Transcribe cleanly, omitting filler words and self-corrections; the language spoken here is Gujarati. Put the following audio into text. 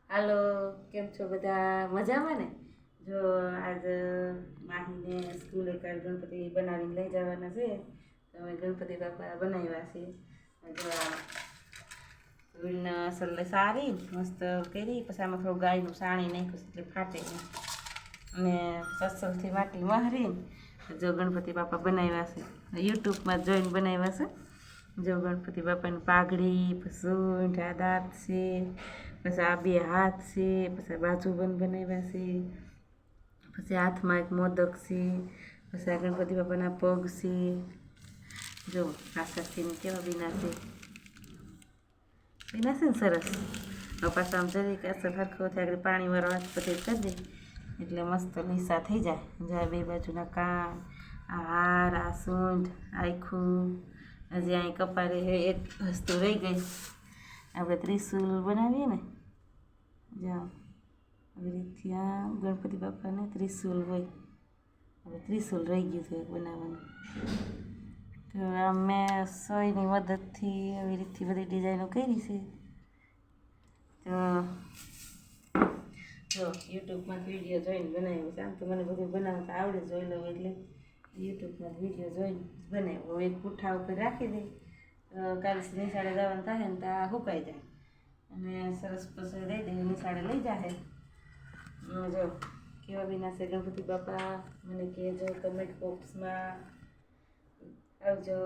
હાલો, કેમ છો બધા? મજામાં ને? જો આજ માહીને સ્કૂલે કાલ ગણપતિ બનાવીને લઈ જવાના છે. તમે ગણપતિ બાપા બનાવ્યા છે. જો વીણને અસલ સારી મસ્ત કરી, પછી આમાં થોડું ગાયનું સાણી નાખ્યું એટલે ફાટે નહીં. અને અસલથી માટી મહરીને જો ગણપતિ બાપા બનાવ્યા છે. યુટ્યુબમાં જોઈને બનાવ્યા છે. જો ગણપતિ બાપાની પાઘડી, પછી સૂંઢ, આ દાંત છે, પછી આ બે હાથ છે, પછી બાજુબંધ બનાવ્યા છે, પછી હાથમાં એક મોદક છે, પછી આ ગણપતિ બાપાના પગ છે. જો આશાથીને કેવા બીના છે, બીના છે ને સરસ. હવે પાછા આમ જરીક અસર સરખો થાય આગળ પાણીવાળો હાથ પછી કરી દે એટલે મસ્ત લીસા થઈ જાય. જ્યાં બે બાજુના કાન, આ હાર, આ સૂંઢ, આખું હજી અહીં કપારે એક વસ્તુ રહી ગઈ. આપણે ત્રિશુલ બનાવીએ ને, જ્યાં આવી રીતથી આ ગણપતિ બાપાને ત્રિશુલ હોય. હવે ત્રિશુલ રહી ગયું છે બનાવવાનું. તો આ મેં સોયની મદદથી આવી રીતથી બધી ડિઝાઇનો કરી છે. તો જો યુટ્યુબમાં વિડીયો જોઈને બનાવ્યું છે. આમ તો મને બધું બનાવતા આવડે, જોઈ લઉં એટલે યુટ્યુબમાં વિડીયો જોઈને બનાવ્યો. એક પૂઠા ઉપર રાખી દઈ, કાલે નિશાળે જવાનું થાય ને ત્યાં સુકાઈ જાય અને સરસ પછી દઈ દે, નિશાળે લઈ જાય. જો કેવા બીના છે ગણપતિ બાપા, મને કહેજો કમેન્ટ બોક્સમાં. આવજો.